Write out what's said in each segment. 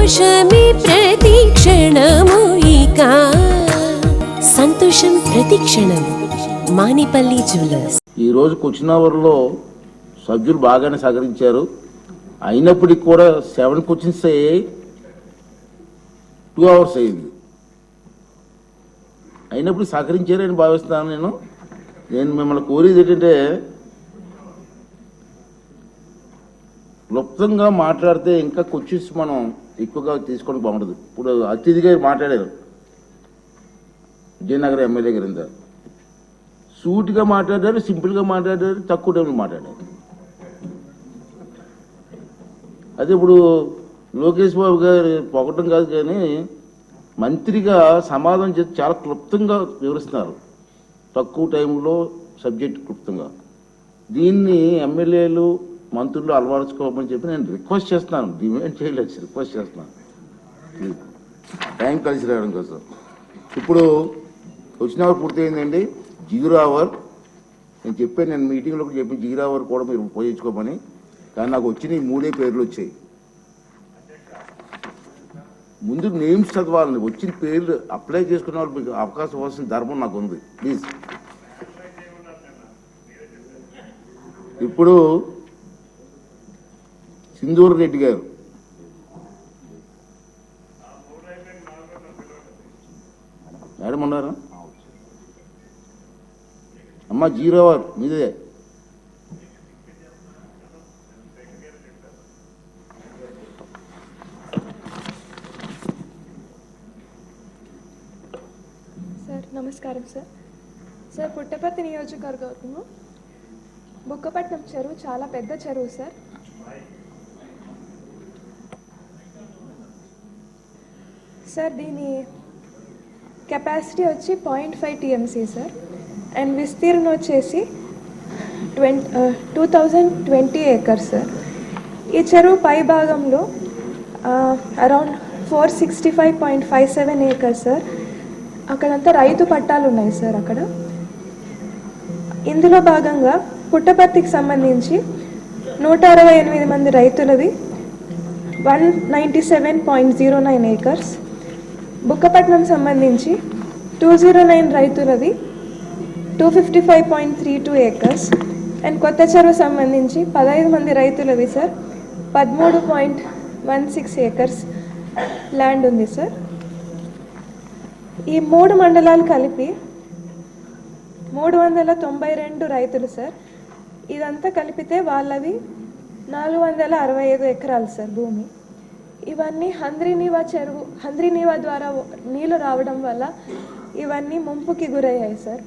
సంతోషమే ప్రతిక్షణము ఇక సంతోషం ప్రతిక్షణం మానిపల్లి జ్యువెలర్స్. ఈ రోజు క్వశ్చన్ అవర్లో సభ్యులు బాగానే సహకరించారు. అయినప్పటికీ కూడా 7 క్వశ్చన్స్ అయ్యాయి, 2 hours అయింది. అయినప్పుడు సహకరించారని భావిస్తున్నాను. నేను మిమ్మల్ని కోరేది ఏంటంటే, క్లుప్తంగా మాట్లాడితే ఇంకా క్వశ్చన్స్ మనం ఎక్కువగా తీసుకోవడం బాగుంటుంది. ఇప్పుడు అతిథిగా మాట్లాడారు విజయనగరం ఎమ్మెల్యే గారు, సూటిగా మాట్లాడారు, సింపుల్గా మాట్లాడారు, తక్కువ టైంలో మాట్లాడారు. అదే ఇప్పుడు లోకేష్ బాబు గారు పొగటం కాదు, కానీ మంత్రిగా సమాధానం చేసి చాలా క్లుప్తంగా వివరిస్తున్నారు, తక్కువ టైంలో సబ్జెక్ట్ క్లుప్తంగా. దీన్ని ఎమ్మెల్యేలు మంత్రులు అలవరుచుకోమని చెప్పి నేను రిక్వెస్ట్ చేస్తున్నాను, డిమాండ్ చేయలేదు, రిక్వెస్ట్ చేస్తున్నాను టైం కలిసి రావడం కోసం. ఇప్పుడు వచ్చిన అవర్ పూర్తయిందండి, 0 hour. నేను చెప్పాను, నేను మీటింగ్లో కూడా చెప్పి 0 hour కూడా మీరు ఉపయోగించుకోమని. కానీ నాకు వచ్చిన ఈ 3 పేర్లు వచ్చాయి. ముందు నేమ్స్ చదవాలని, వచ్చిన పేర్లు అప్లై చేసుకున్న వాళ్ళు మీకు అవకాశం ఇవ్వాల్సిన ధర్మం నాకు ఉంది, ప్లీజ్. ఇప్పుడు సింధూర్ రెడ్డి గారు, మేడం ఉన్నారా అమ్మ? 0 hour మీదే. సార్ నమస్కారం సార్. సార్ పుట్టపర్తి నియోజకవర్గంలో బుక్కపట్నం చెరువు చాలా పెద్ద చెరువు సార్. సార్ దీని కెపాసిటీ వచ్చి 0.5 TMC సార్, అండ్ విస్తీర్ణం వచ్చేసి 2020 acres సార్. ఈ చెరువు పై భాగంలో అరౌండ్ 465.57 acres సార్. అక్కడంతా రైతు పట్టాలు ఉన్నాయి సార్. అక్కడ ఇందులో భాగంగా పుట్టపర్తికి సంబంధించి 168 మంది రైతులవి 197.09 acres, బుక్కపట్నం సంబంధించి 209 రైతులవి 255.32 acres, అండ్ కొత్త చెరువు సంబంధించి 15 మంది రైతులవి సార్ 13.16 acres ల్యాండ్ ఉంది సార్. ఈ 3 మండలాలు కలిపి 392 రైతులు సార్. ఇదంతా కలిపితే వాళ్ళవి 465 ఎకరాలు సార్ భూమి. ఇవన్నీ హంద్రీనీవా ద్వారా నీళ్లు రావడం వల్ల ఇవన్నీ ముంపుకి గురయ్యాయి సార్.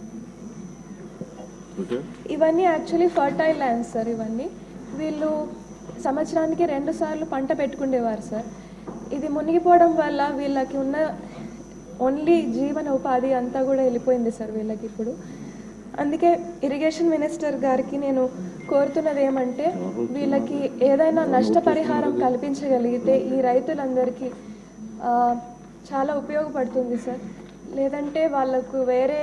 ఇవన్నీ యాక్చువల్లీ ఫర్టైల్ ల్యాండ్స్ సార్. ఇవన్నీ వీళ్ళు సంవత్సరానికి 2 సార్లు పంట పెట్టుకునేవారు సార్. ఇది మునిగిపోవడం వల్ల వీళ్ళకి ఉన్న ఓన్లీ జీవన ఉపాధి అంతా కూడా వెళ్ళిపోయింది సార్ వీళ్ళకి ఇప్పుడు. అందుకే ఇరిగేషన్ మినిస్టర్ గారికి నేను కోరుతున్నది ఏమంటే, వీళ్ళకి ఏదైనా నష్టపరిహారం కల్పించగలిగితే ఈ రైతులందరికీ చాలా ఉపయోగపడుతుంది సార్. లేదంటే వాళ్ళకు వేరే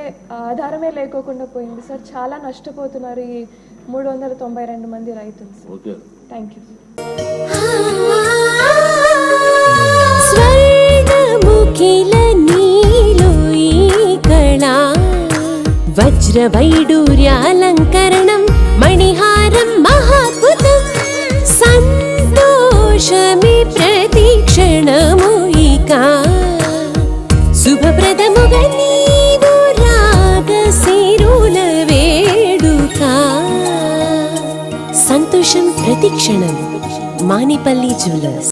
ఆధారమే లేకోకుండా పోయింది సార్. చాలా నష్టపోతున్నారు ఈ 392 మంది రైతులు సార్. Thank you. వజ్రవైడూర్యాలంకరణం మణిహారం మహాద్భుతం సంతోషమే ప్రతిక్షణము ఇక శుభప్రదముగా నీవు రాగసిరుల వేడుక సంతోషం ప్రతిక్షణం మానిపల్లి జ్యువెలర్స్.